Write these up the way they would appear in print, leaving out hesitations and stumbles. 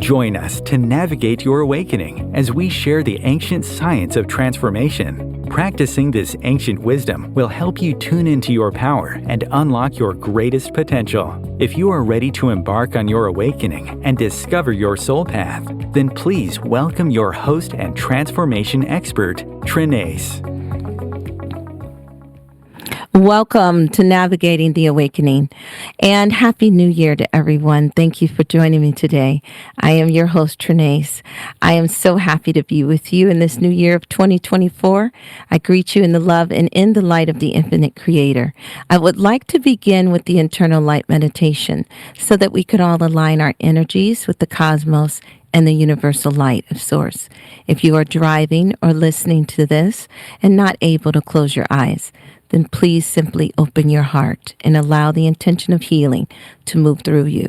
Join us to navigate your awakening as we share the ancient science of transformation. Practicing this ancient wisdom will help you tune into your power and unlock your greatest potential. If you are ready to embark on your awakening and discover your soul path, then please welcome your host and transformation expert, Trenayce. Welcome to Navigating the Awakening, and Happy New Year to everyone. Thank you for joining me today. I am your host, Trenayce. I am so happy to be with you in this new year of 2024. I greet you in the love and in the light of the infinite creator. I would like to begin with the internal light meditation so that we could all align our energies with the cosmos and the universal light of Source. If you are driving or listening to this and not able to close your eyes, then please simply open your heart and allow the intention of healing to move through you.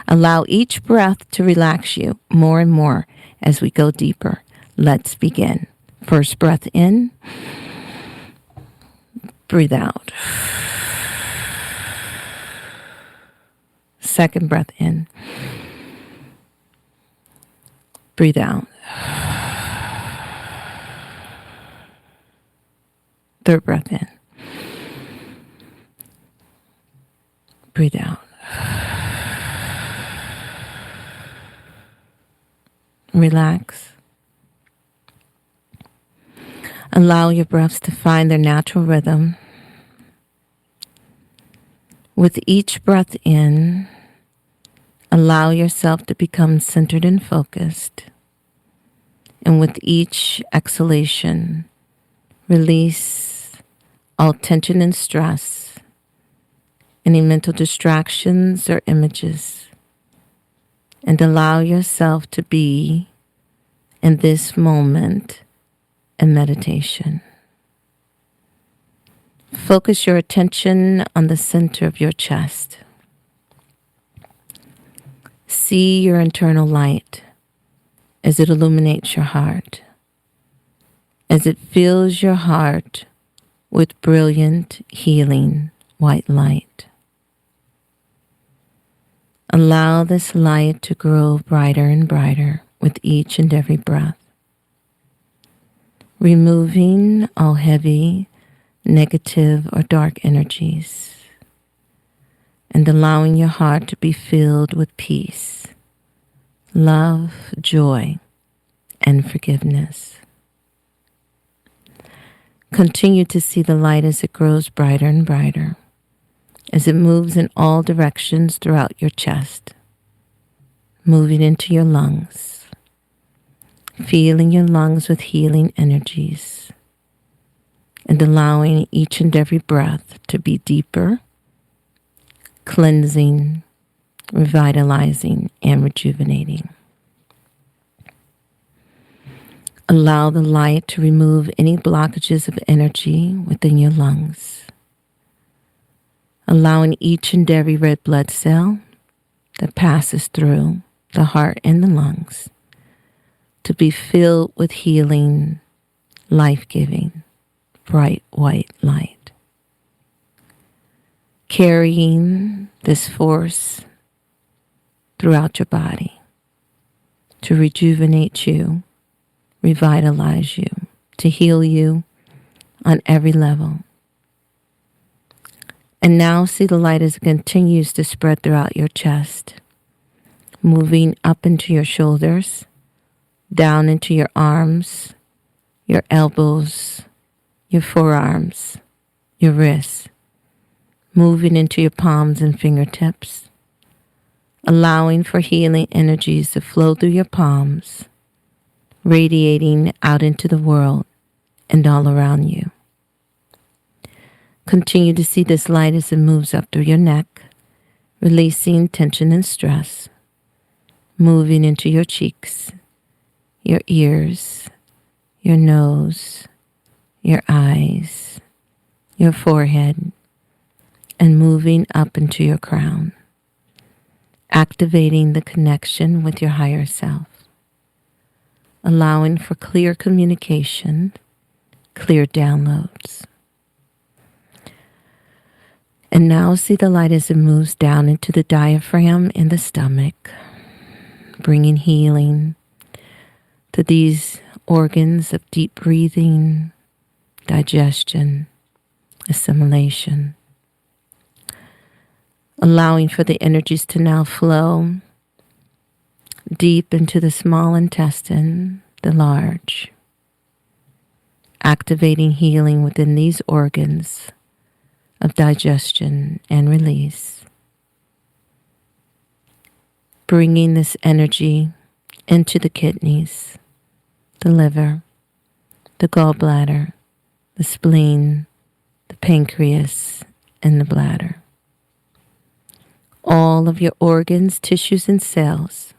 Allow each breath to relax you more and more as we go deeper. Let's begin. First breath in. Breathe out. Second breath in. Breathe out. Third breath in. Breathe out. Relax. Allow your breaths to find their natural rhythm. With each breath in, allow yourself to become centered and focused. And with each exhalation, release all tension and stress, any mental distractions or images, and allow yourself to be in this moment in meditation. Focus your attention on the center of your chest. See your internal light as it illuminates your heart, as it fills your heart with brilliant, healing white light. Allow this light to grow brighter and brighter with each and every breath, removing all heavy, negative, or dark energies, and allowing your heart to be filled with peace, love, joy, and forgiveness. Continue to see the light as it grows brighter and brighter, as it moves in all directions throughout your chest, moving into your lungs, feeling your lungs with healing energies, and allowing each and every breath to be deeper, cleansing, revitalizing, and rejuvenating. Allow the light to remove any blockages of energy within your lungs, allowing each and every red blood cell that passes through the heart and the lungs to be filled with healing, life-giving, bright white light. Carrying this force throughout your body to rejuvenate you, revitalize you, to heal you on every level. And now see the light as it continues to spread throughout your chest, moving up into your shoulders, down into your arms, your elbows, your forearms, your wrists, moving into your palms and fingertips, allowing for healing energies to flow through your palms, radiating out into the world and all around you. Continue to see this light as it moves up through your neck, releasing tension and stress, moving into your cheeks, your ears, your nose, your eyes, your forehead, and moving up into your crown, activating the connection with your higher self, allowing for clear communication, clear downloads. And now see the light as it moves down into the diaphragm and the stomach, bringing healing to these organs of deep breathing, digestion, assimilation, allowing for the energies to now flow deep into the small intestine, the large, activating healing within these organs of digestion and release, bringing this energy into the kidneys, the liver, the gallbladder, the spleen, the pancreas, and the bladder. All of your organs, tissues, and cells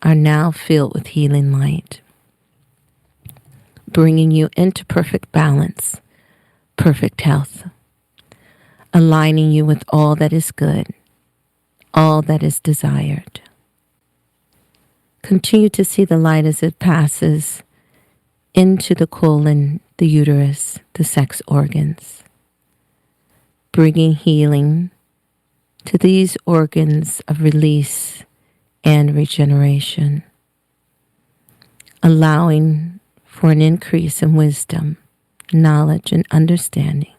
are now filled with healing light, bringing you into perfect balance, perfect health, aligning you with all that is good, all that is desired. Continue to see the light as it passes into the colon, the uterus, the sex organs, bringing healing to these organs of release and regeneration, allowing for an increase in wisdom, knowledge, and understanding,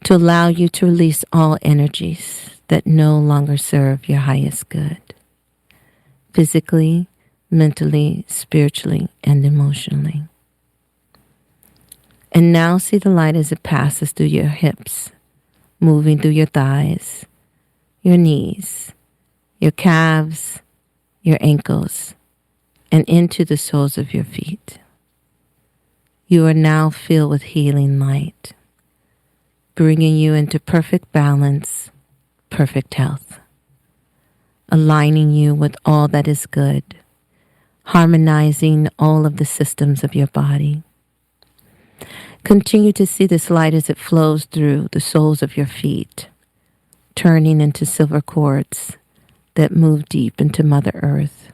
to allow you to release all energies that no longer serve your highest good, physically, mentally, spiritually, and emotionally. And now see the light as it passes through your hips, moving through your thighs, your knees, your calves, your ankles, and into the soles of your feet. You are now filled with healing light, bringing you into perfect balance, perfect health, aligning you with all that is good, harmonizing all of the systems of your body. Continue to see this light as it flows through the soles of your feet, turning into silver cords that move deep into Mother Earth.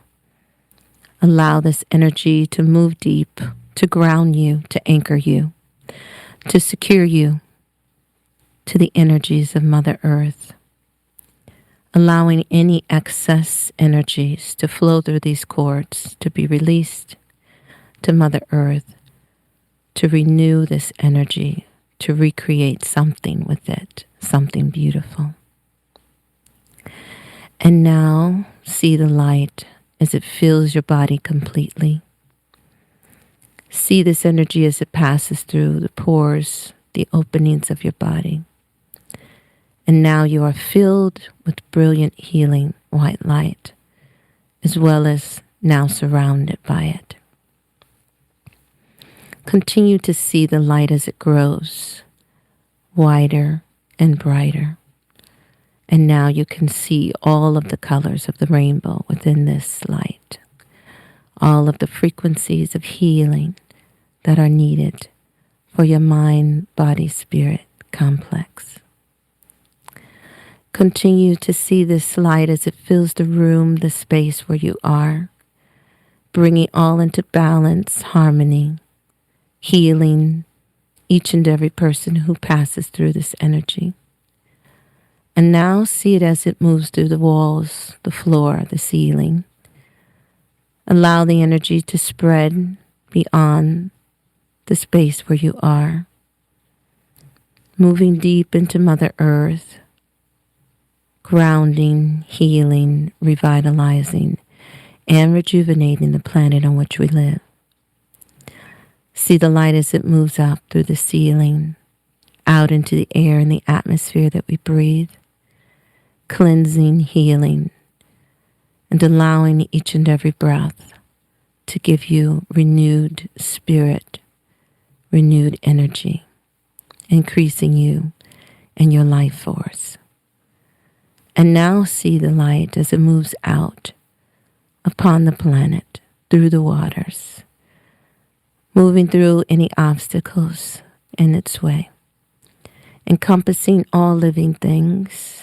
Allow this energy to move deep, to ground you, to anchor you, to secure you to the energies of Mother Earth, allowing any excess energies to flow through these cords to be released to Mother Earth, to renew this energy, to recreate something with it, something beautiful. And now see the light as it fills your body completely. See this energy as it passes through the pores, the openings of your body. And now you are filled with brilliant healing white light, as well as now surrounded by it. Continue to see the light as it grows wider and brighter. And now you can see all of the colors of the rainbow within this light, all of the frequencies of healing that are needed for your mind, body, spirit complex. Continue to see this light as it fills the room, the space where you are, bringing all into balance, harmony, healing each and every person who passes through this energy. And now see it as it moves through the walls, the floor, the ceiling. Allow the energy to spread beyond the space where you are, moving deep into Mother Earth, grounding, healing, revitalizing, and rejuvenating the planet on which we live. See the light as it moves up through the ceiling, out into the air and the atmosphere that we breathe, cleansing, healing, and allowing each and every breath to give you renewed spirit, renewed energy, increasing you and your life force. And now see the light as it moves out upon the planet, through the waters, moving through any obstacles in its way, encompassing all living things,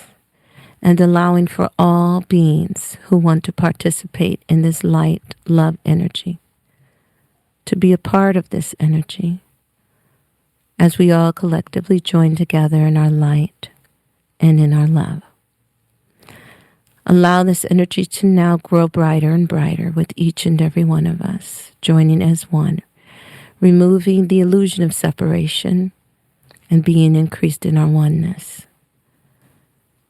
and allowing for all beings who want to participate in this light, love energy to be a part of this energy as we all collectively join together in our light and in our love. Allow this energy to now grow brighter and brighter with each and every one of us, joining as one, removing the illusion of separation and being increased in our oneness.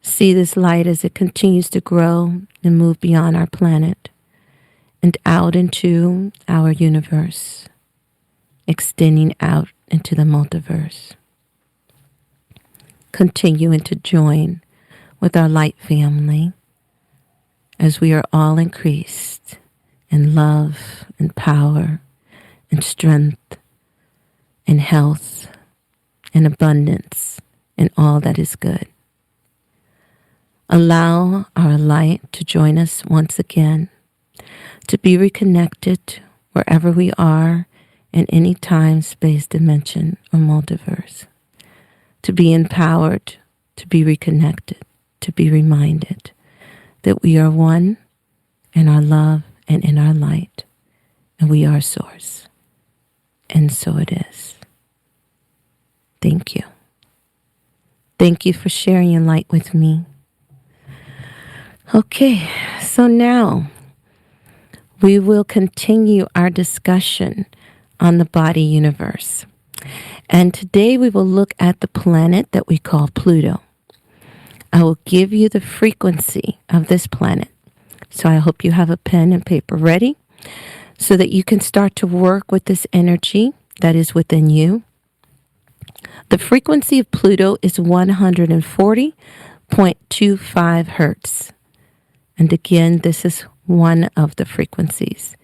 See this light as it continues to grow and move beyond our planet and out into our universe, extending out into the multiverse. Continuing to join with our light family as we are all increased in love and power and strength and health and abundance and all that is good. Allow our light to join us once again, to be reconnected wherever we are in any time, space, dimension, or multiverse, to be empowered, to be reconnected, to be reminded that we are one in our love and in our light, and we are source. And so it is. Thank you. Thank you for sharing your light with me. Okay, so now we will continue our discussion on the body universe. And today we will look at the planet that we call Pluto. I will give you the frequency of this planet. So I hope you have a pen and paper ready so that you can start to work with this energy that is within you. The frequency of Pluto is 140.25 hertz. And again, this is one of the frequencies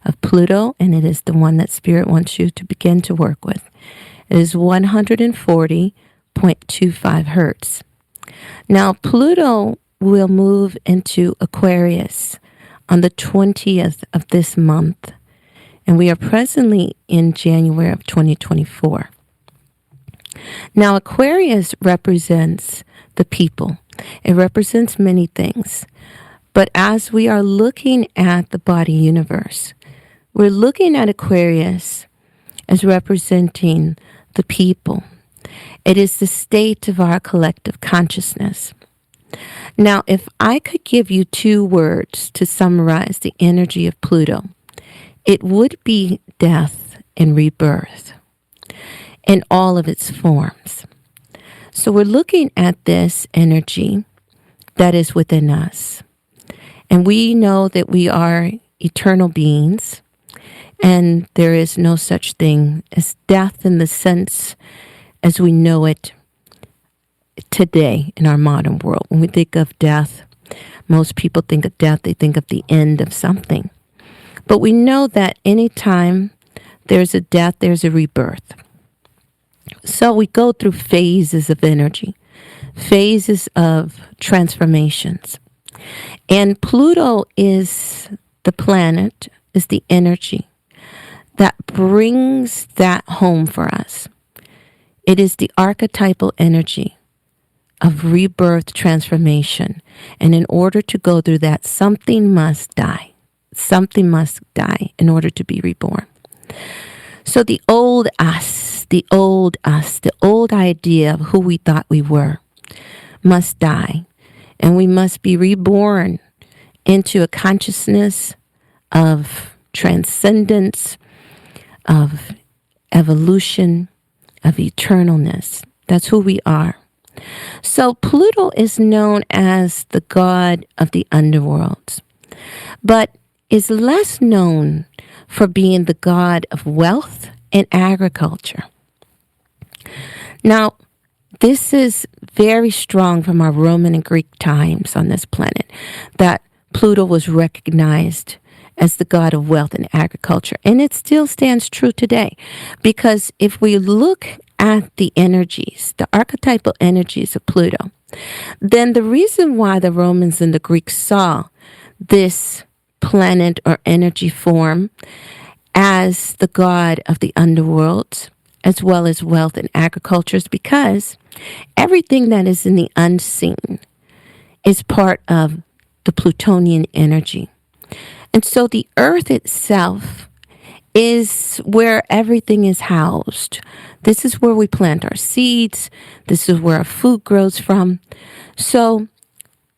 of Pluto, and it is the one that Spirit wants you to begin to work with. It is 140.25 hertz. Now, Pluto will move into Aquarius on the 20th of this month, and we are presently in January of 2024. Now, Aquarius represents the people. It represents many things. But as we are looking at the body universe, we're looking at Aquarius as representing the people. It is the state of our collective consciousness. Now, if I could give you 2 words to summarize the energy of Pluto, it would be death and rebirth in all of its forms. So we're looking at this energy that is within us. And we know that we are eternal beings, and there is no such thing as death in the sense as we know it today in our modern world. When we think of death, most people think of death, they think of the end of something. But we know that anytime there's a death, there's a rebirth. So we go through phases of energy, phases of transformations. And Pluto is the planet, is the energy that brings that home for us. It is the archetypal energy of rebirth transformation. And in order to go through that, something must die. Something must die in order to be reborn. So the old us, the old idea of who we thought we were must die. And we must be reborn into a consciousness of transcendence, of evolution, of eternalness. That's who we are. So Pluto is known as the god of the underworlds, but is less known for being the god of wealth and agriculture. Now, this is very strong from our Roman and Greek times on this planet, that Pluto was recognized as the god of wealth and agriculture. And it still stands true today, because if we look at the energies, the archetypal energies of Pluto, then the reason why the Romans and the Greeks saw this planet or energy form as the god of the underworld, as well as wealth and agriculture, is because everything that is in the unseen is part of the Plutonian energy. And so the earth itself is where everything is housed. This is where we plant our seeds. This is where our food grows from. So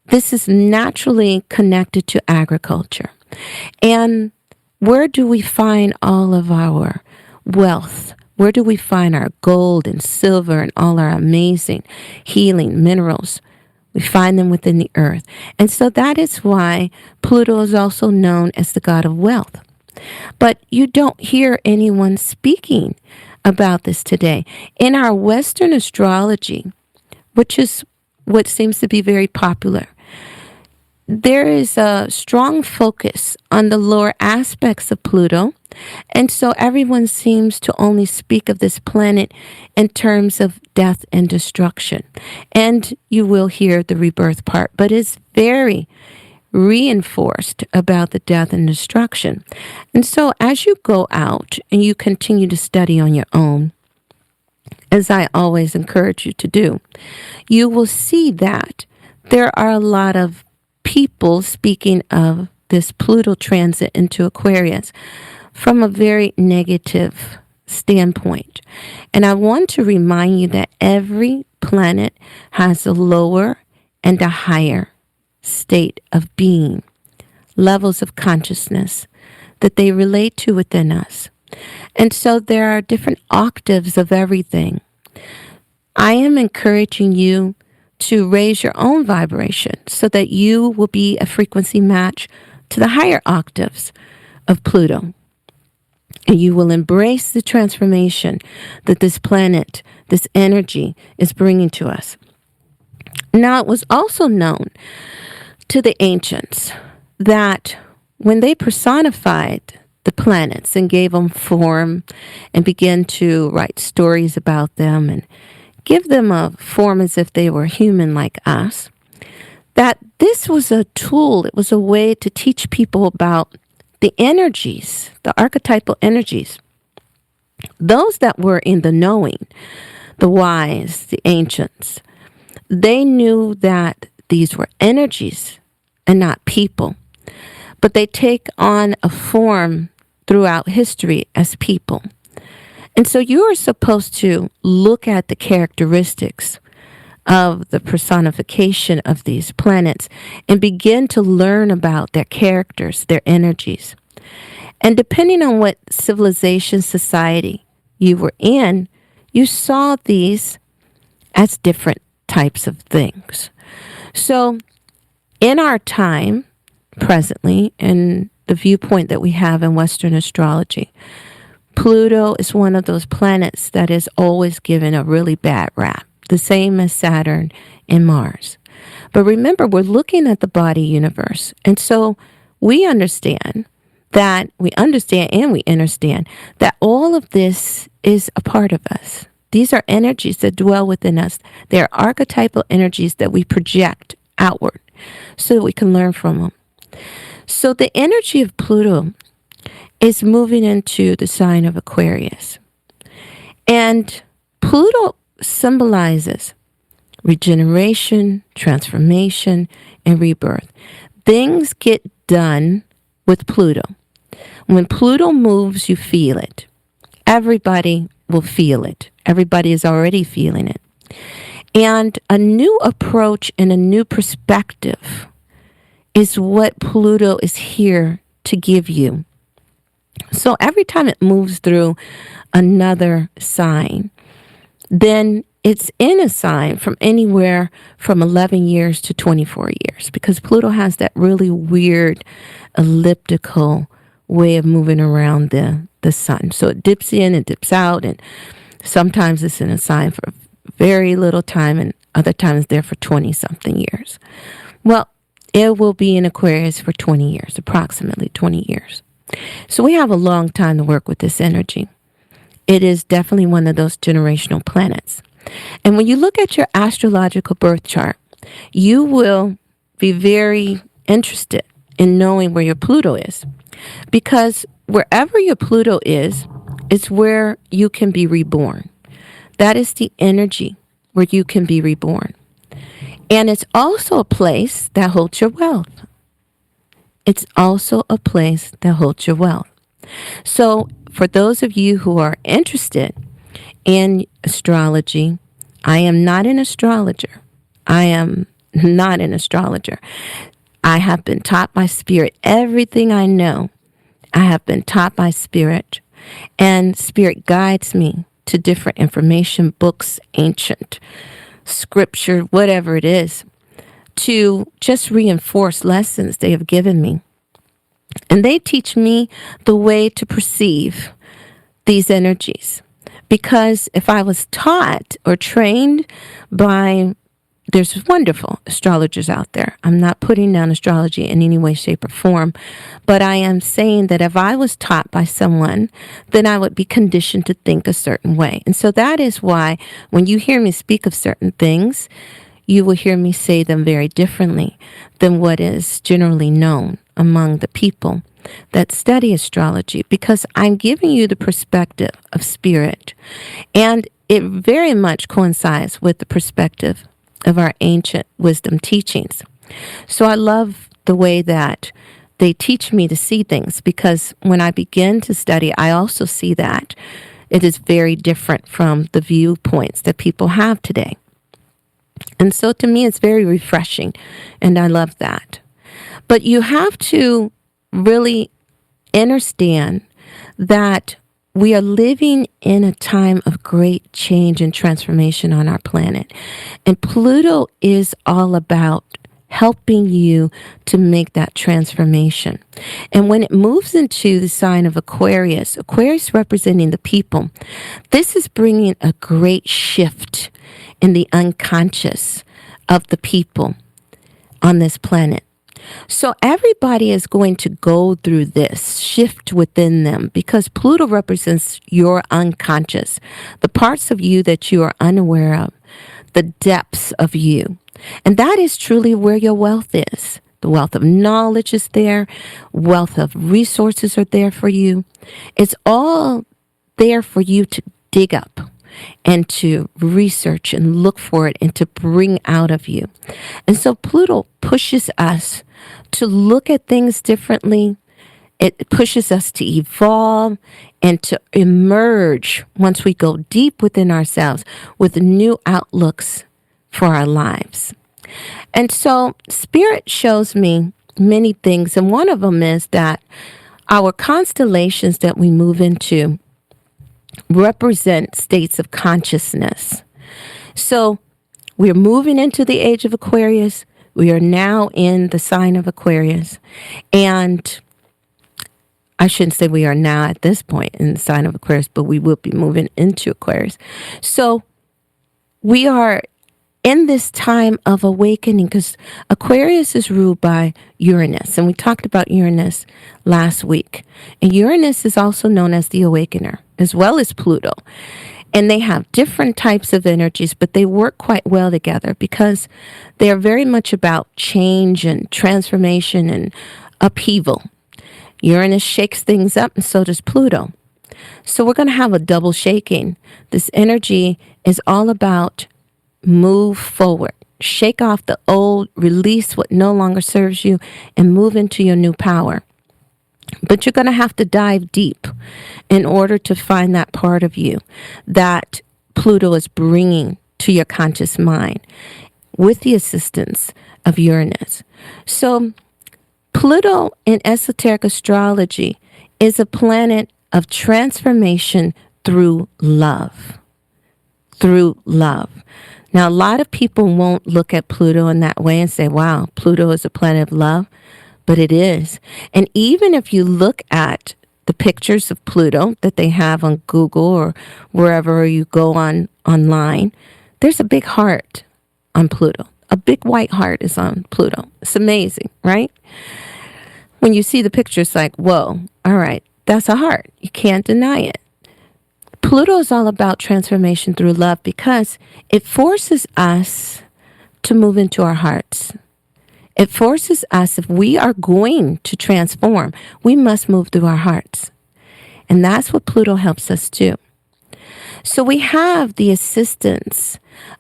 This is naturally connected to agriculture. And where do we find all of our wealth? Where do we find our gold and silver and all our amazing healing minerals? We find them within the earth. And so that is why Pluto is also known as the god of wealth. But you don't hear anyone speaking about this today. In our Western astrology, which is what seems to be very popular, there is a strong focus on the lower aspects of Pluto. And so everyone seems to only speak of this planet in terms of death and destruction. And you will hear the rebirth part, but it's very reinforced about the death and destruction. And so as you go out and you continue to study on your own, as I always encourage you to do, you will see that there are a lot of people speaking of this Pluto transit into Aquarius from a very negative standpoint. And I want to remind you that every planet has a lower and a higher state of being, levels of consciousness that they relate to within us. And so there are different octaves of everything. I am encouraging you to raise your own vibration so that you will be a frequency match to the higher octaves of Pluto. And you will embrace the transformation that this planet, this energy is bringing to us. Now, it was also known to the ancients that when they personified the planets and gave them form and began to write stories about them and give them a form as if they were human like us, that this was a tool, it was a way to teach people about the energies, the archetypal energies. Those that were in the knowing, the wise, the ancients, they knew that these were energies and not people, but they take on a form throughout history as people. And so you are supposed to look at the characteristics of the personification of these planets and begin to learn about their characters, their energies. And depending on what civilization, society you were in, you saw these as different types of things. So in our time, presently, in the viewpoint that we have in Western astrology, Pluto is one of those planets that is always given a really bad rap, the same as Saturn and Mars. But remember, we're looking at the body universe. And so we understand that we understand that all of this is a part of us. These are energies that dwell within us. They're archetypal energies that we project outward so that we can learn from them. So the energy of Pluto is moving into the sign of Aquarius. And Pluto symbolizes regeneration, transformation, and rebirth. Things get done with Pluto. When Pluto moves, you feel it. Everybody will feel it. Everybody is already feeling it. And a new approach and a new perspective is what Pluto is here to give you. So every time it moves through another sign, then it's in a sign from anywhere from 11 years to 24 years, because Pluto has that really weird elliptical way of moving around the sun. So it dips in and dips out, and sometimes it's in a sign for very little time, and other times there for 20-something years. Well, it will be in Aquarius for 20 years, approximately 20 years. So we have a long time to work with this energy. It is definitely one of those generational planets. And when you look at your astrological birth chart, you will be very interested in knowing where your Pluto is. Because wherever your Pluto is where you can be reborn. That is the energy where you can be reborn. And it's also a place that holds your wealth. It's also a place that holds your wealth. So for those of you who are interested in astrology, I am not an astrologer. I am not an astrologer. I have been taught by spirit. Everything I know, I have been taught by spirit. And spirit guides me to different information, books, ancient scripture, whatever it is, to just reinforce lessons they have given me. And they teach me the way to perceive these energies. Because if I was taught or trained by, there's wonderful astrologers out there. I'm not putting down astrology in any way, shape, or form, but I am saying that if I was taught by someone, then I would be conditioned to think a certain way. And so that is why when you hear me speak of certain things, you will hear me say them very differently than what is generally known among the people that study astrology, because I'm giving you the perspective of spirit. And it very much coincides with the perspective of our ancient wisdom teachings. So I love the way that they teach me to see things, because when I begin to study, I also see that it is very different from the viewpoints that people have today. And so to me, it's very refreshing, and I love that. But you have to really understand that we are living in a time of great change and transformation on our planet. And Pluto is all about helping you to make that transformation. And when it moves into the sign of Aquarius, Aquarius representing the people, this is bringing a great shift in the unconscious of the people on this planet. So everybody is going to go through this shift within them, because Pluto represents your unconscious, the parts of you that you are unaware of, the depths of you. And that is truly where your wealth is. The wealth of knowledge is there. Wealth of resources are there for you. It's all there for you to dig up and to research and look for it and to bring out of you. And so Pluto pushes us to look at things differently. It pushes us to evolve and to emerge once we go deep within ourselves with new outlooks for our lives. And so Spirit shows me many things, and one of them is that our constellations that we move into represent states of consciousness. So we're moving into the age of Aquarius. We are now in the sign of Aquarius. And I shouldn't say we are now at this point in the sign of Aquarius, but we will be moving into Aquarius. So we are in this time of awakening, because Aquarius is ruled by Uranus. And we talked about Uranus last week. And Uranus is also known as the awakener, as well as Pluto. And they have different types of energies, but they work quite well together because they are very much about change and transformation and upheaval. Uranus shakes things up, and so does Pluto. So we're going to have a double shaking. This energy is all about move forward, shake off the old, release what no longer serves you, and move into your new power. But you're going to have to dive deep in order to find that part of you that Pluto is bringing to your conscious mind with the assistance of Uranus. So Pluto in esoteric astrology is a planet of transformation through love. Through love. Now, a lot of people won't look at Pluto in that way and say, wow, Pluto is a planet of love. But it is. And even if you look at the pictures of Pluto that they have on Google or wherever you go online, there's a big heart on Pluto. A big white heart is on Pluto. It's amazing, right? When you see the picture, it's like, whoa, all right, that's a heart. You can't deny it. Pluto is all about transformation through love because it forces us to move into our hearts. It forces us, if we are going to transform, we must move through our hearts. And that's what Pluto helps us do. So we have the assistance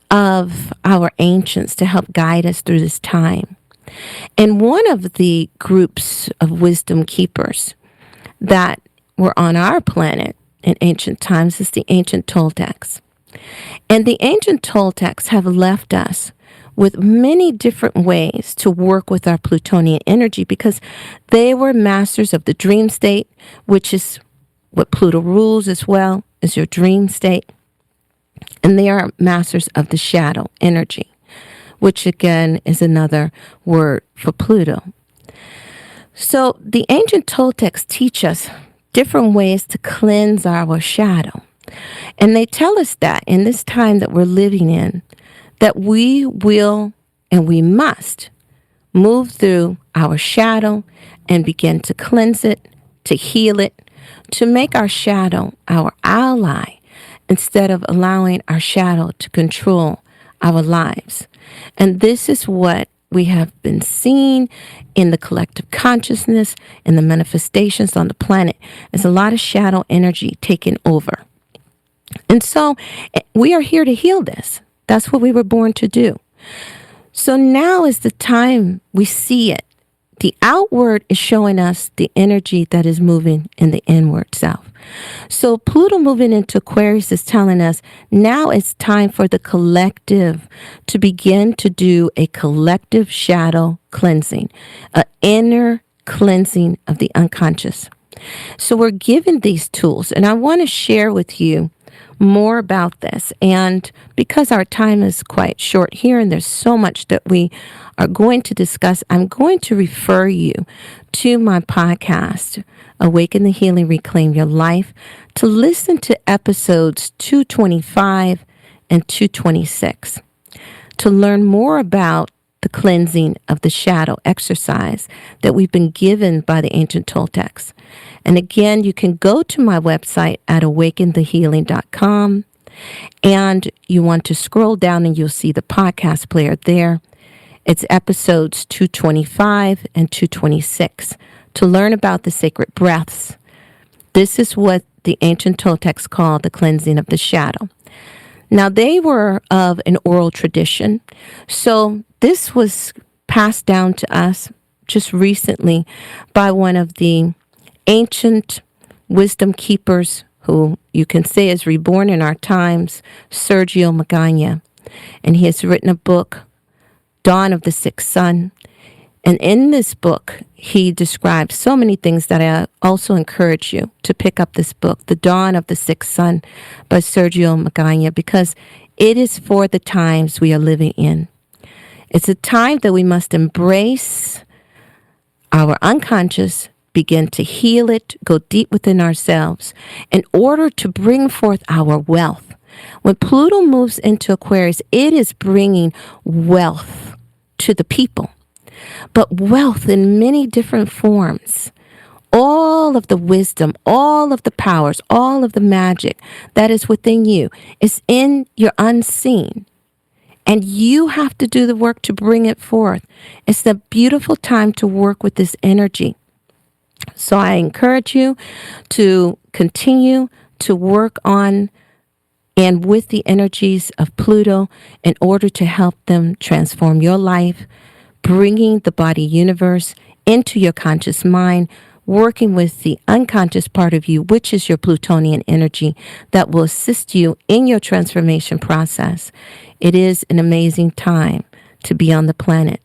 of our ancients to help guide us through this time. And one of the groups of wisdom keepers that were on our planet in ancient times is the ancient Toltecs. And the ancient Toltecs have left us with many different ways to work with our Plutonian energy because they were masters of the dream state, which is what Pluto rules as well, is your dream state. And they are masters of the shadow energy, which again is another word for Pluto. So the ancient Toltecs teach us different ways to cleanse our shadow. And they tell us that in this time that we're living in, that we will and we must move through our shadow and begin to cleanse it, to heal it, to make our shadow our ally instead of allowing our shadow to control our lives. And this is what we have been seeing in the collective consciousness, in the manifestations on the planet. There's a lot of shadow energy taking over. And so we are here to heal this. That's what we were born to do. So now is the time we see it. The outward is showing us the energy that is moving in the inward self. So Pluto moving into Aquarius is telling us now it's time for the collective to begin to do a collective shadow cleansing, an inner cleansing of the unconscious. So we're given these tools, and I want to share with you more about this. And because our time is quite short here and there's so much that we are going to discuss, I'm going to refer you to my podcast, Awaken the Healing, Reclaim Your Life, to listen to episodes 225 and 226 to learn more about the cleansing of the shadow exercise that we've been given by the ancient Toltecs. And again, you can go to my website at awakenthehealing.com, and you want to scroll down and you'll see the podcast player there. It's episodes 225 and 226 to learn about the sacred breaths. This is what the ancient Toltecs call the cleansing of the shadow. Now, they were of an oral tradition, so this was passed down to us just recently by one of the ancient wisdom keepers who you can say is reborn in our times, Sergio Magana. And he has written a book, Dawn of the Sixth Sun. And in this book, he describes so many things that I also encourage you to pick up this book, The Dawn of the Sixth Sun by Sergio Magana, because it is for the times we are living in. It's a time that we must embrace our unconscious, begin to heal it, go deep within ourselves in order to bring forth our wealth. When Pluto moves into Aquarius, it is bringing wealth to the people, but wealth in many different forms. All of the wisdom, all of the powers, all of the magic that is within you is in your unseen. And you have to do the work to bring it forth. It's a beautiful time to work with this energy. So I encourage you to continue to work on and with the energies of Pluto in order to help them transform your life, bringing the body universe into your conscious mind, working with the unconscious part of you, which is your Plutonian energy that will assist you in your transformation process. It is an amazing time to be on the planet.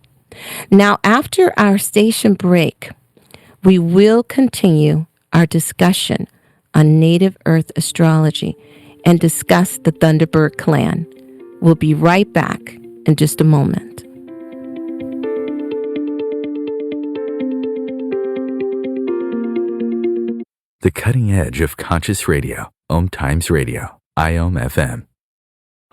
Now, after our station break, we will continue our discussion on native Earth astrology and discuss the Thunderbird Clan. We'll be right back in just a moment. The cutting edge of conscious radio, Om Times Radio, IOM FM.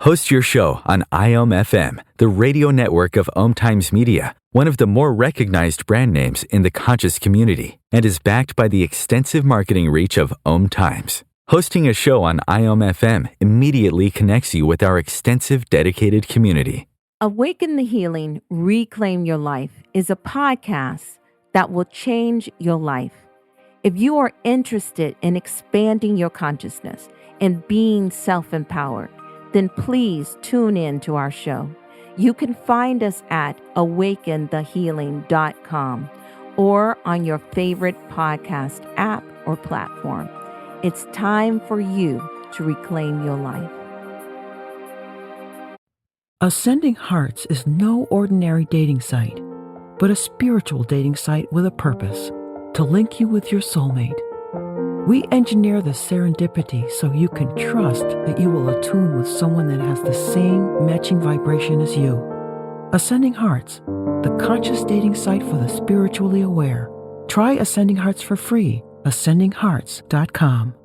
Host your show on IOM FM, the radio network of Om Times Media, one of the more recognized brand names in the conscious community, and is backed by the extensive marketing reach of Om Times. Hosting a show on IOM FM immediately connects you with our extensive dedicated community. Awaken the Healing, Reclaim Your Life is a podcast that will change your life. If you are interested in expanding your consciousness and being self-empowered, then please tune in to our show. You can find us at awakenthehealing.com or on your favorite podcast app or platform. It's time for you to reclaim your life. Ascending Hearts is no ordinary dating site, but a spiritual dating site with a purpose to link you with your soulmate. We engineer the serendipity so you can trust that you will attune with someone that has the same matching vibration as you. Ascending Hearts, the conscious dating site for the spiritually aware. Try Ascending Hearts for free. AscendingHearts.com.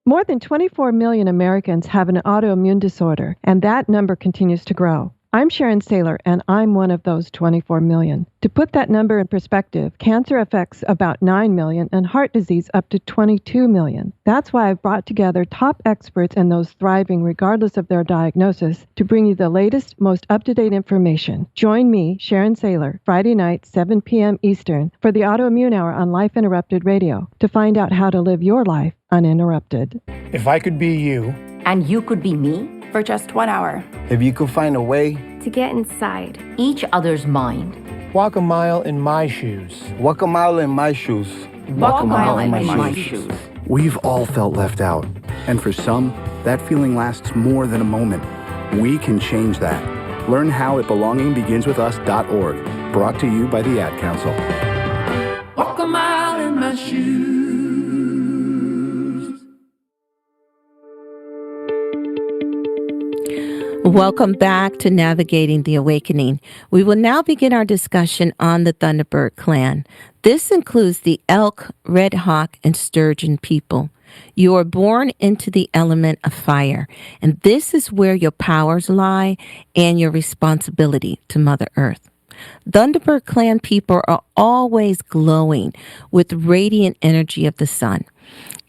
More than 24 million Americans have an autoimmune disorder, and that number continues to grow. I'm Sharon Saylor, and I'm one of those 24 million. To put that number in perspective, cancer affects about 9 million and heart disease up to 22 million. That's why I've brought together top experts and those thriving regardless of their diagnosis to bring you the latest, most up-to-date information. Join me, Sharon Saylor, Friday night, 7 p.m. Eastern, for the Autoimmune Hour on Life Interrupted Radio to find out how to live your life uninterrupted. If I could be you, and you could be me, for just 1 hour. If you could find a way to get inside each other's mind. Walk a mile in my shoes. Walk a mile in my shoes. Walk a mile in my shoes. We've all felt left out. And for some, that feeling lasts more than a moment. We can change that. Learn how at belongingbeginswithus.org. Brought to you by the Ad Council. Walk a mile in my shoes. Welcome back to Navigating the Awakening. We will now begin our discussion on the Thunderbird Clan. This includes the elk, red hawk, and sturgeon people. You are born into the element of fire, and this is where your powers lie and your responsibility to Mother Earth. Thunderbird Clan people are always glowing with radiant energy of the sun.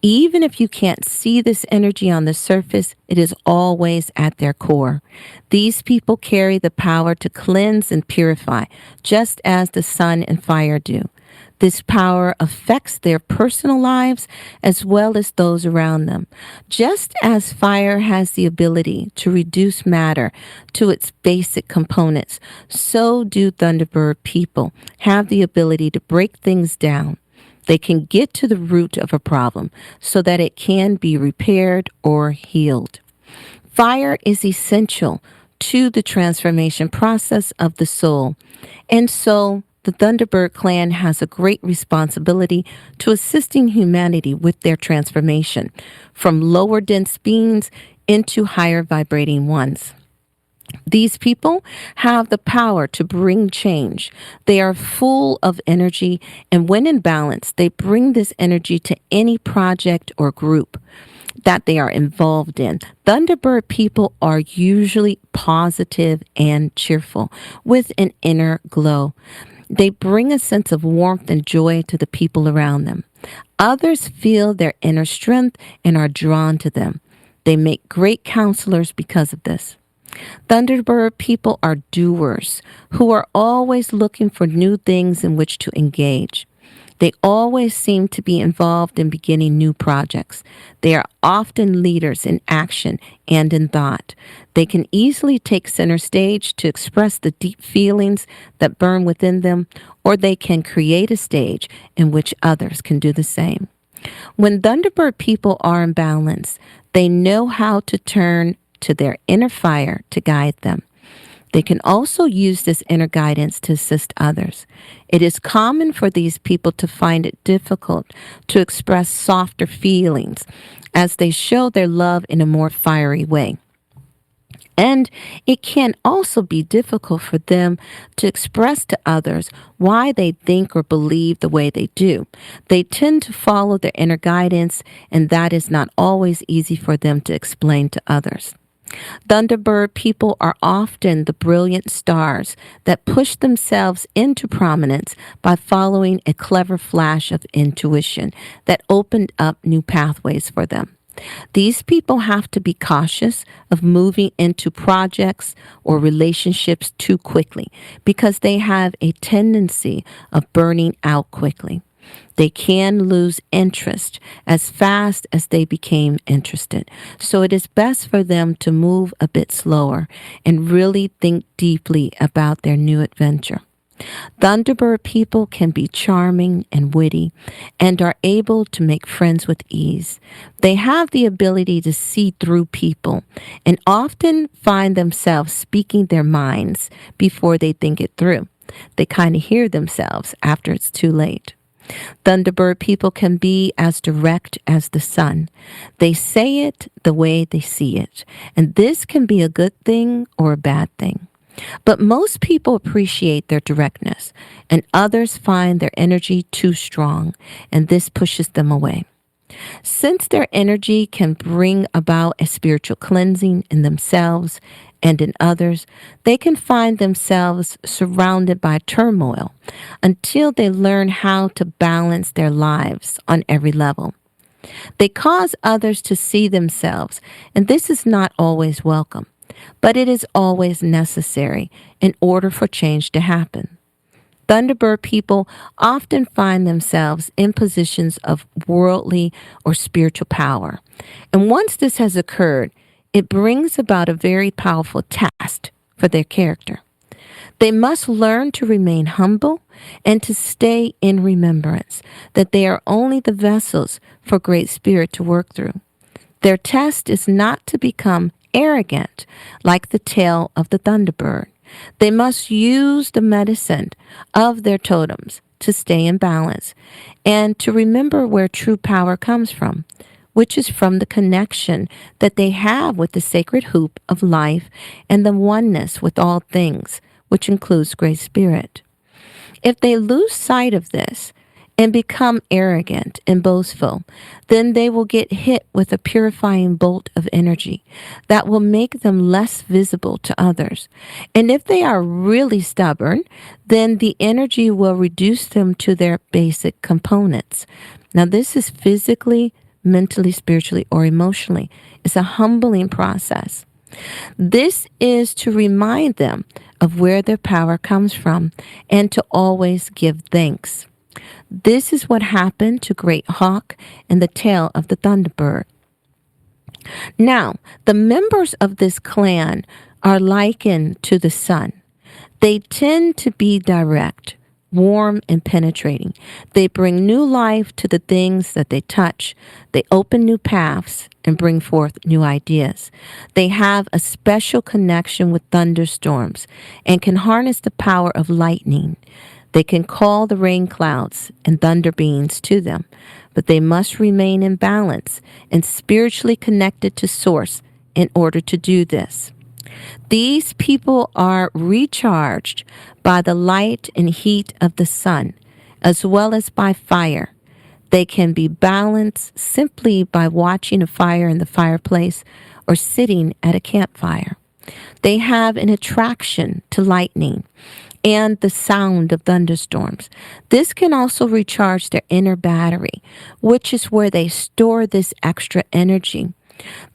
Even if you can't see this energy on the surface, it is always at their core. These people carry the power to cleanse and purify, just as the sun and fire do. This power affects their personal lives as well as those around them. Just as fire has the ability to reduce matter to its basic components, so do Thunderbird people have the ability to break things down. They can get to the root of a problem so that it can be repaired or healed. Fire is essential to the transformation process of the soul, and so the Thunderbird Clan has a great responsibility to assisting humanity with their transformation from lower dense beings into higher vibrating ones. These people have the power to bring change. They are full of energy, and when in balance, they bring this energy to any project or group that they are involved in. Thunderbird people are usually positive and cheerful with an inner glow. They bring a sense of warmth and joy to the people around them. Others feel their inner strength and are drawn to them. They make great counselors because of this. Thunderbird people are doers who are always looking for new things in which to engage. They always seem to be involved in beginning new projects. They are often leaders in action and in thought. They can easily take center stage to express the deep feelings that burn within them, or they can create a stage in which others can do the same. When Thunderbird people are in balance, they know how to turn to their inner fire to guide them. They can also use this inner guidance to assist others. It is common for these people to find it difficult to express softer feelings as they show their love in a more fiery way. And it can also be difficult for them to express to others why they think or believe the way they do. They tend to follow their inner guidance, and that is not always easy for them to explain to others. Thunderbird people are often the brilliant stars that push themselves into prominence by following a clever flash of intuition that opened up new pathways for them. These people have to be cautious of moving into projects or relationships too quickly because they have a tendency of burning out quickly. They can lose interest as fast as they became interested. So it is best for them to move a bit slower and really think deeply about their new adventure. Thunderbird people can be charming and witty and are able to make friends with ease. They have the ability to see through people and often find themselves speaking their minds before they think it through. They kind of hear themselves after it's too late. Thunderbird people can be as direct as the sun. They say it the way they see it, and this can be a good thing or a bad thing. But most people appreciate their directness, and others find their energy too strong, and this pushes them away. Since their energy can bring about a spiritual cleansing in themselves and in others, they can find themselves surrounded by turmoil until they learn how to balance their lives on every level. They cause others to see themselves, and this is not always welcome, but it is always necessary in order for change to happen. Thunderbird people often find themselves in positions of worldly or spiritual power. And once this has occurred, it brings about a very powerful test for their character. They must learn to remain humble and to stay in remembrance that they are only the vessels for Great Spirit to work through. Their test is not to become arrogant like the tail of the Thunderbird. They must use the medicine of their totems to stay in balance and to remember where true power comes from, which is from the connection that they have with the sacred hoop of life and the oneness with all things, which includes Great Spirit. If they lose sight of this and become arrogant and boastful, then they will get hit with a purifying bolt of energy that will make them less visible to others. And if they are really stubborn, then the energy will reduce them to their basic components. Now, this is physically, mentally, spiritually, or emotionally. It's a humbling process. This is to remind them of where their power comes from and to always give thanks. This is what happened to Great Hawk and the tail of the Thunderbird. Now, the members of this clan are likened to the sun. They tend to be direct, warm, and penetrating. They bring new life to the things that they touch. They open new paths and bring forth new ideas. They have a special connection with thunderstorms and can harness the power of lightning. They can call the rain clouds and thunder beings to them, but they must remain in balance and spiritually connected to Source in order to do this. These people are recharged by the light and heat of the sun, as well as by fire. They can be balanced simply by watching a fire in the fireplace or sitting at a campfire. They have an attraction to lightning and the sound of thunderstorms. This can also recharge their inner battery, which is where they store this extra energy.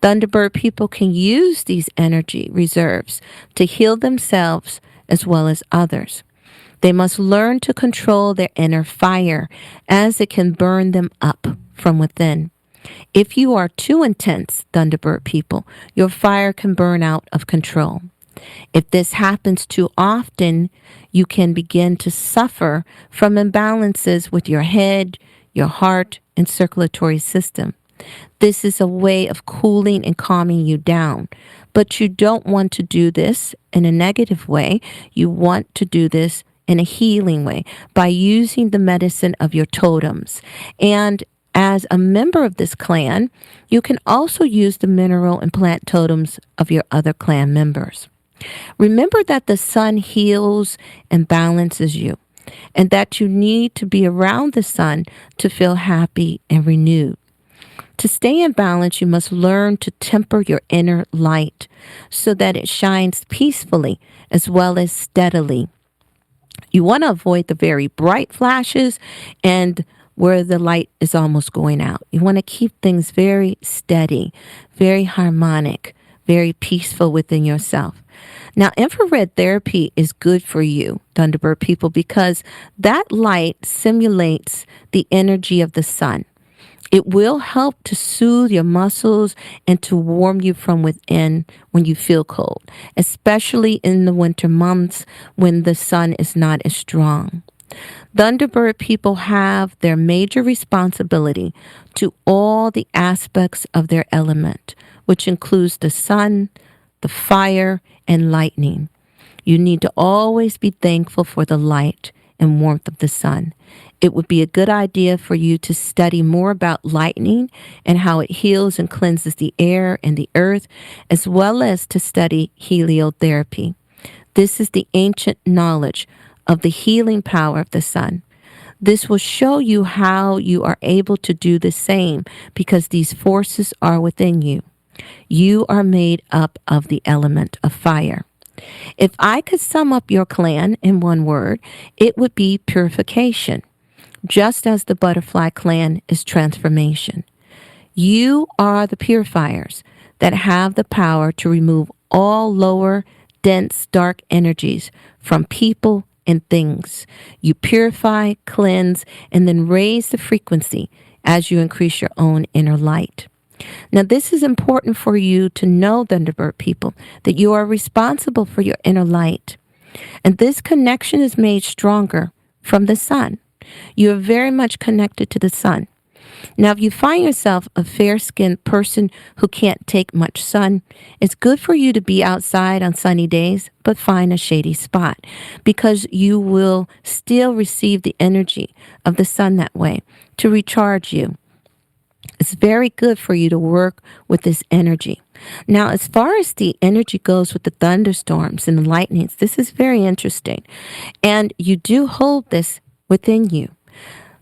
Thunderbird people can use these energy reserves to heal themselves as well as others. They must learn to control their inner fire, as it can burn them up from within. If you are too intense, Thunderbird people, your fire can burn out of control. If this happens too often, you can begin to suffer from imbalances with your head, your heart, and circulatory system. This is a way of cooling and calming you down, but you don't want to do this in a negative way. You want to do this in a healing way by using the medicine of your totems. And as a member of this clan, you can also use the mineral and plant totems of your other clan members. Remember that the sun heals and balances you, and that you need to be around the sun to feel happy and renewed. To stay in balance, you must learn to temper your inner light so that it shines peacefully as well as steadily. You want to avoid the very bright flashes and where the light is almost going out. You want to keep things very steady, very harmonic, very peaceful within yourself. Now, infrared therapy is good for you, Thunderbird people, because that light simulates the energy of the sun. It will help to soothe your muscles and to warm you from within when you feel cold, especially in the winter months when the sun is not as strong. Thunderbird people have their major responsibility to all the aspects of their element, which includes the sun, the fire, and lightning. You need to always be thankful for the light and warmth of the sun. It would be a good idea for you to study more about lightning and how it heals and cleanses the air and the earth, as well as to study heliotherapy. This is the ancient knowledge of the healing power of the sun. This will show you how you are able to do the same because these forces are within you. You are made up of the element of fire. If I could sum up your clan in one word, it would be purification, just as the butterfly clan is transformation. You are the purifiers that have the power to remove all lower, dense, dark energies from people and things. You purify, cleanse, and then raise the frequency as you increase your own inner light. Now, this is important for you to know, Thunderbird people, that you are responsible for your inner light. And this connection is made stronger from the sun. You are very much connected to the sun. Now, if you find yourself a fair-skinned person who can't take much sun, it's good for you to be outside on sunny days, but find a shady spot because you will still receive the energy of the sun that way to recharge you. It's very good for you to work with this energy. Now, as far as the energy goes with the thunderstorms and the lightnings, this is very interesting. And you do hold this within you.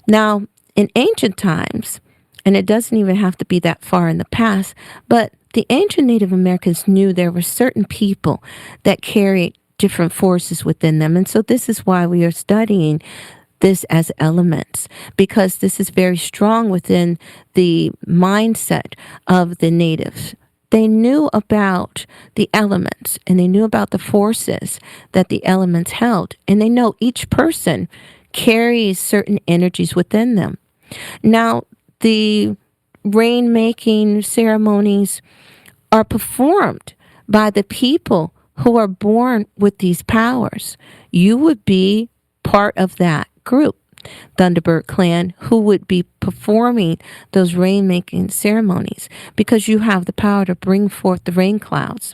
Now, in ancient times, and it doesn't even have to be that far in the past, but the ancient Native Americans knew there were certain people that carried different forces within them. And so this is why we are studying this as elements, because this is very strong within the mindset of the natives. They knew about the elements and they knew about the forces that the elements held. And they know each person carries certain energies within them. Now, the rain-making ceremonies are performed by the people who are born with these powers. You would be part of that group, Thunderbird Clan, who would be performing those rain-making ceremonies because you have the power to bring forth the rain clouds.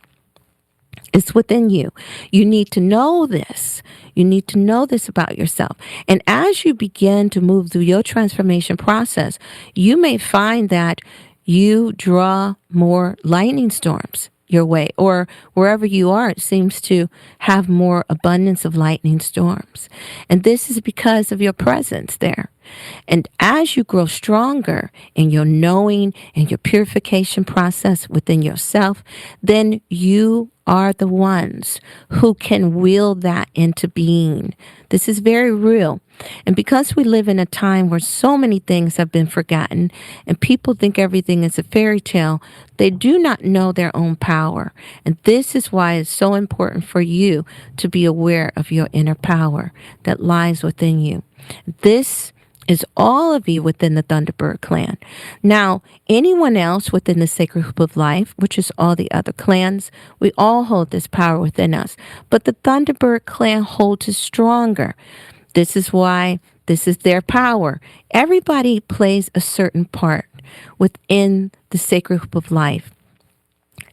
It's within you. You need to know this. You need to know this about yourself. And as you begin to move through your transformation process, you may find that you draw more lightning storms your way, or wherever you are, it seems to have more abundance of lightning storms. And this is because of your presence there. And as you grow stronger in your knowing and your purification process within yourself, then you are the ones who can will that into being. This is very real. And because we live in a time where so many things have been forgotten and people think everything is a fairy tale, they do not know their own power. And this is why it's so important for you to be aware of your inner power that lies within you. This is all of you within the Thunderbird Clan. Now, anyone else within the Sacred Group of Life, which is all the other clans, we all hold this power within us. But the Thunderbird Clan holds it stronger. This is why this is their power. Everybody plays a certain part within the Sacred Group of Life.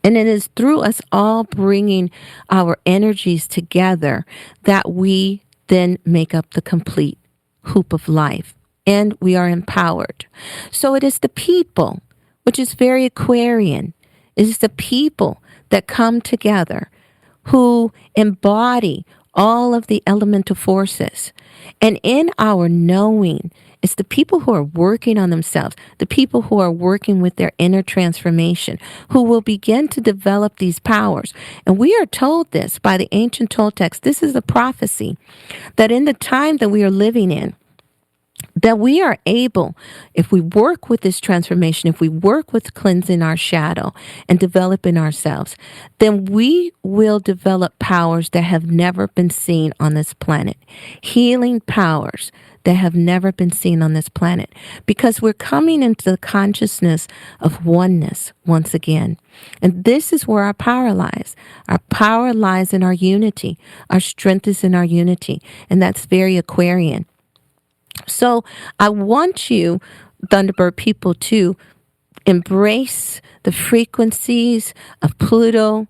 And it is through us all bringing our energies together that we then make up the complete hoop of life. And we are empowered. So it is the people, which is very Aquarian. It is the people that come together who embody all of the elemental forces. And in our knowing, it's the people who are working on themselves, the people who are working with their inner transformation, who will begin to develop these powers. And we are told this by the ancient Toltecs. This is a prophecy that in the time that we are living in, that we are able, if we work with this transformation, if we work with cleansing our shadow and developing ourselves, then we will develop powers that have never been seen on this planet. Healing powers that have never been seen on this planet, because we're coming into the consciousness of oneness once again. And this is where our power lies. Our power lies in our unity. Our strength is in our unity. And that's very Aquarian. So I want you, Thunderbird people, to embrace the frequencies of Pluto,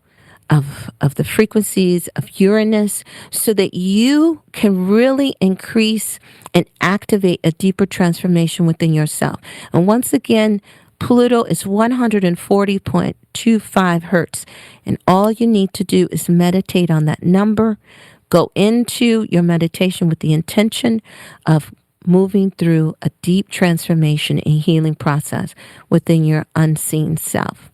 of the frequencies of Uranus, so that you can really increase and activate a deeper transformation within yourself. And once again, Pluto is 140.25 hertz. And all you need to do is meditate on that number. Go into your meditation with the intention of moving through a deep transformation and healing process within your unseen self.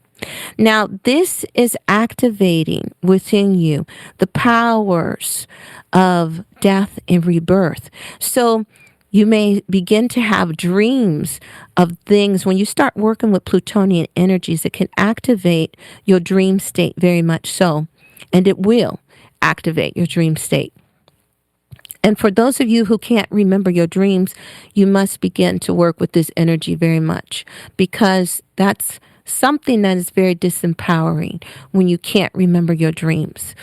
Now, this is activating within you the powers of death and rebirth. So you may begin to have dreams of things when you start working with Plutonian energies. It can activate your dream state very much so, and it will activate your dream state. And for those of you who can't remember your dreams, you must begin to work with this energy very much, because that's something that is very disempowering when you can't remember your dreams.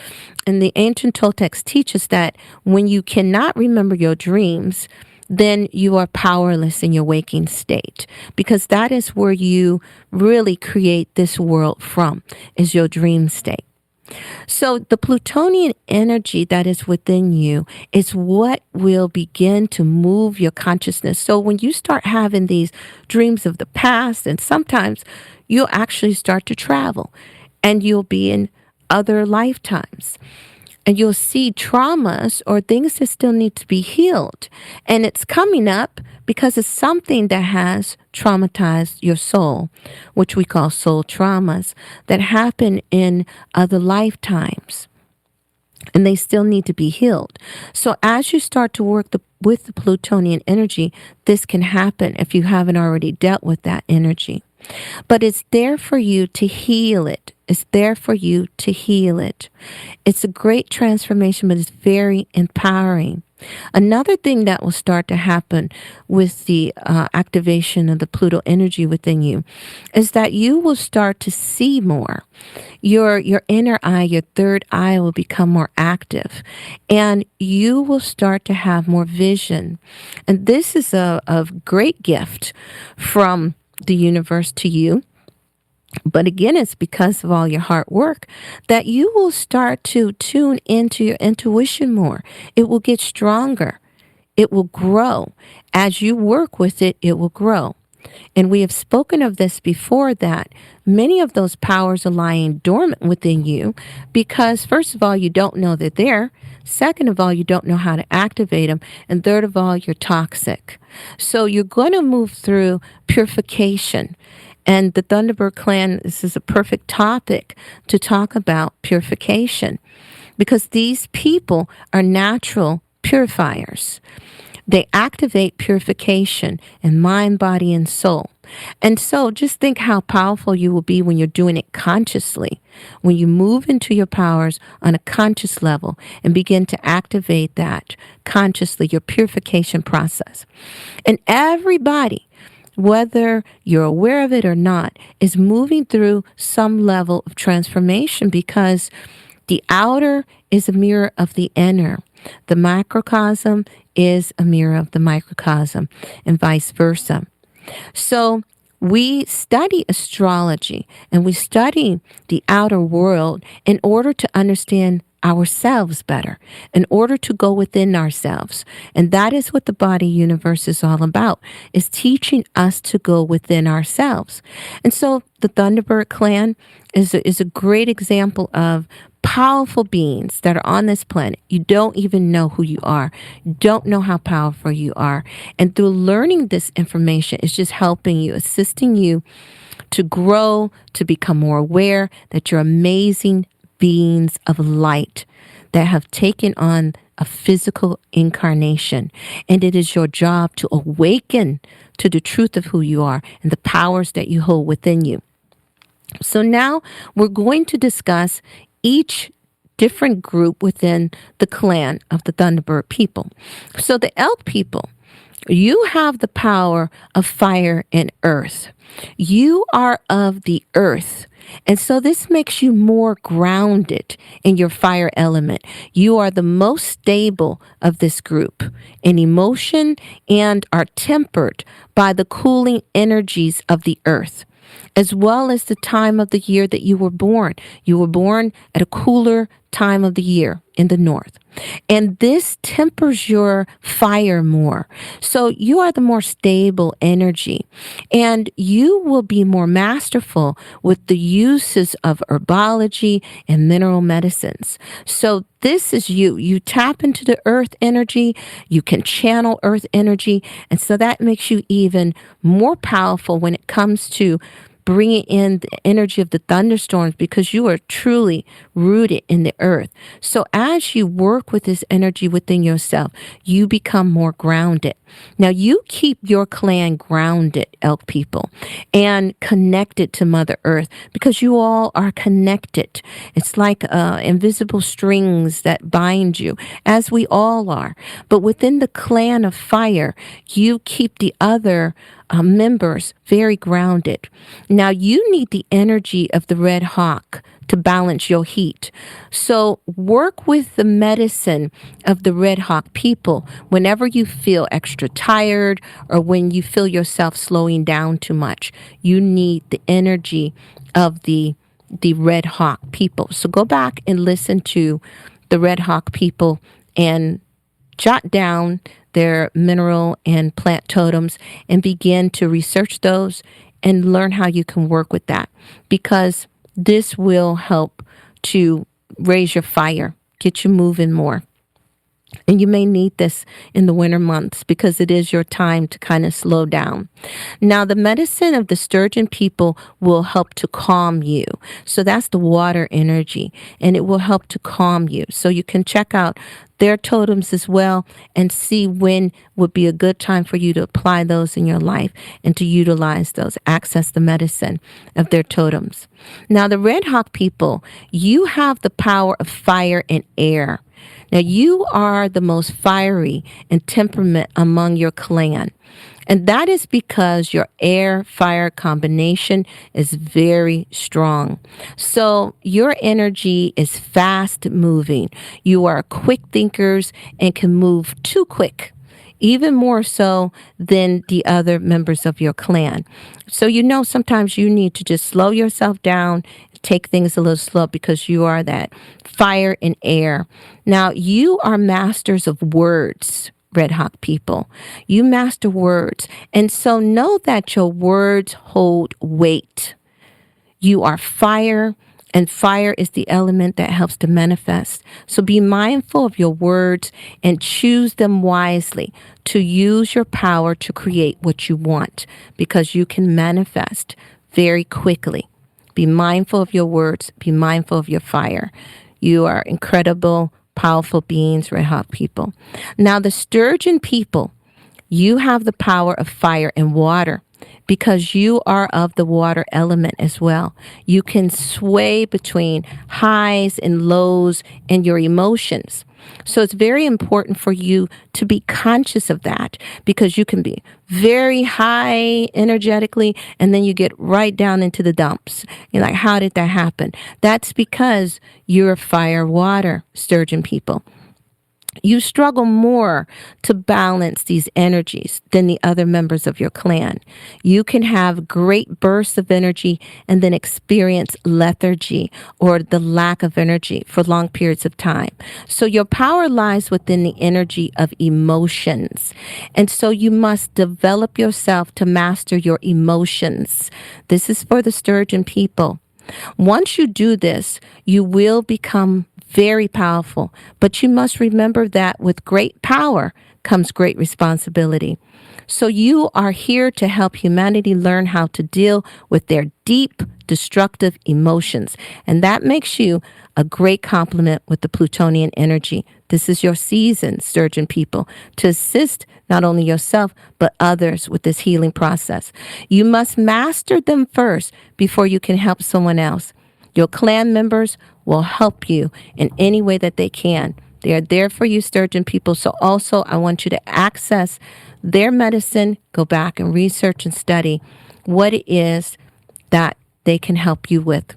And the ancient Toltecs teach us that when you cannot remember your dreams, then you are powerless in your waking state, because that is where you really create this world from, is your dream state. So the Plutonian energy that is within you is what will begin to move your consciousness. So when you start having these dreams of the past, and sometimes you'll actually start to travel, and you'll be in other lifetimes, and you'll see traumas or things that still need to be healed. And it's coming up because it's something that has traumatized your soul, which we call soul traumas, that happen in other lifetimes. And they still need to be healed. So as you start to work with the Plutonian energy, this can happen if you haven't already dealt with that energy. But it's there for you to heal it. It's there for you to heal it. It's a great transformation, but it's very empowering. Another thing that will start to happen with the activation of the Pluto energy within you is that you will start to see more. Your inner eye, your third eye will become more active, and you will start to have more vision. And this is a great gift from the universe to you. But again, it's because of all your hard work that you will start to tune into your intuition more. It will get stronger. It will grow. As you work with it, it will grow. And we have spoken of this before, that many of those powers are lying dormant within you because, first of all, you don't know they're there. Second of all, you don't know how to activate them. And third of all, you're toxic. So you're going to move through purification. And the Thunderbird Clan, this is a perfect topic to talk about purification, because these people are natural purifiers. They activate purification in mind, body, and soul. And so just think how powerful you will be when you're doing it consciously, when you move into your powers on a conscious level and begin to activate that consciously, your purification process. And everybody, whether you're aware of it or not, is moving through some level of transformation, because the outer is a mirror of the inner. The microcosm is a mirror of the microcosm, and vice versa. So we study astrology and we study the outer world in order to understand ourselves better, in order to go within ourselves. And that is what the body universe is all about, is teaching us to go within ourselves. And so the Thunderbird Clan is a great example of powerful beings that are on this planet. You don't even know who you are. You don't know how powerful you are. And through learning this information, it's just helping you, assisting you to grow, to become more aware that you're amazing beings of light that have taken on a physical incarnation. And it is your job to awaken to the truth of who you are and the powers that you hold within you. So now we're going to discuss each different group within the clan of the Thunderbird people. So the Elk people, you have the power of fire and earth. You are of the earth. And so this makes you more grounded in your fire element. You are the most stable of this group in emotion and are tempered by the cooling energies of the earth, as well as the time of the year that you were born. You were born at a cooler time of the year in the north. And this tempers your fire more. So you are the more stable energy, and you will be more masterful with the uses of herbology and mineral medicines. So this is you. You tap into the earth energy. You can channel earth energy. And so that makes you even more powerful when it comes to bringing in the energy of the thunderstorms, because you are truly rooted in the earth. So as you work with this energy within yourself, you become more grounded. Now you keep your clan grounded, Elk people, and connected to Mother Earth, because you all are connected. It's like invisible strings that bind you, as we all are. But within the clan of fire, you keep the other members very grounded. Now you need the energy of the red hawk to balance your heat. So work with the medicine of the red hawk people whenever you feel extra tired or when you feel yourself slowing down too much. You need the energy of the red hawk people. So go back and listen to the red hawk people and jot down their mineral and plant totems and begin to research those and learn how you can work with that, because this will help to raise your fire, get you moving more. And you may need this in the winter months, because it is your time to kind of slow down. Now, the medicine of the Sturgeon people will help to calm you. So that's the water energy, and it will help to calm you. So you can check out their totems as well and see when would be a good time for you to apply those in your life and to utilize those, access the medicine of their totems. Now, the Red Hawk people, you have the power of fire and air. Now, you are the most fiery and temperament among your clan. And that is because your air-fire combination is very strong. So your energy is fast-moving. You are quick thinkers and can move too quick, even more so than the other members of your clan. So sometimes you need to just slow yourself down, take things a little slow, because you are that fire and air. Now, you are masters of words, Red Hawk people. You master words. And so know that your words hold weight. You are fire, and fire is the element that helps to manifest. So be mindful of your words and choose them wisely to use your power to create what you want, because you can manifest very quickly. Be mindful of your words. Be mindful of your fire. You are incredible, powerful beings, Red Hawk people. Now, the Sturgeon people, you have the power of fire and water, because you are of the water element as well. You can sway between highs and lows in your emotions. So it's very important for you to be conscious of that, because you can be very high energetically and then you get right down into the dumps. You're like, how did that happen? That's because you're fire water, Sturgeon people. You struggle more to balance these energies than the other members of your clan. You can have great bursts of energy and then experience lethargy or the lack of energy for long periods of time. So your power lies within the energy of emotions. And so you must develop yourself to master your emotions. This is for the Sturgeon people. Once you do this, you will become very powerful, but you must remember that with great power comes great responsibility. So you are here to help humanity learn how to deal with their deep, destructive emotions. And that makes you a great complement with the Plutonian energy. This is your season, Sturgeon people, to assist not only yourself, but others with this healing process. You must master them first before you can help someone else. Your clan members will help you in any way that they can. They are there for you, Sturgeon people. So also, I want you to access their medicine, go back and research and study what it is that they can help you with.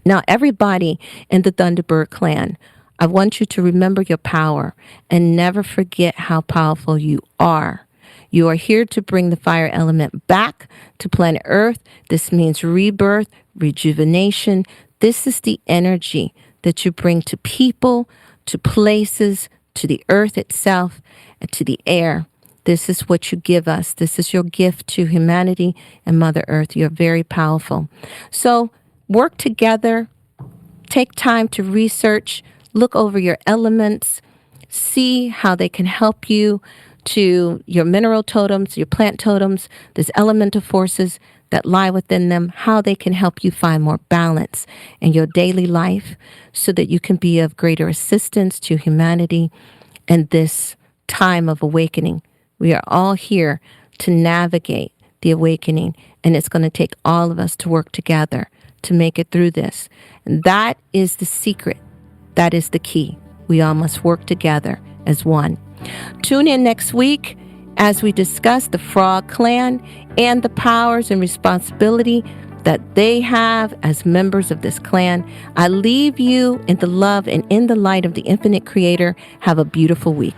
Now, everybody in the Thunderbird Clan, I want you to remember your power and never forget how powerful you are. You are here to bring the fire element back to planet Earth. This means rebirth, rejuvenation. This is the energy that you bring to people, to places, to the earth itself, and to the air. This is what you give us. This is your gift to humanity and Mother Earth. You're very powerful. So work together. Take time to research. Look over your elements. See how they can help you to your mineral totems, your plant totems, these elemental forces that lie within them, how they can help you find more balance in your daily life so that you can be of greater assistance to humanity in this time of awakening. We are all here to navigate the awakening, and it's going to take all of us to work together to make it through this. And that is the secret. That is the key. We all must work together as one. Tune in next week as we discuss the Frog Clan and the powers and responsibility that they have as members of this clan. I leave you in the love and in the light of the infinite creator. Have a beautiful week.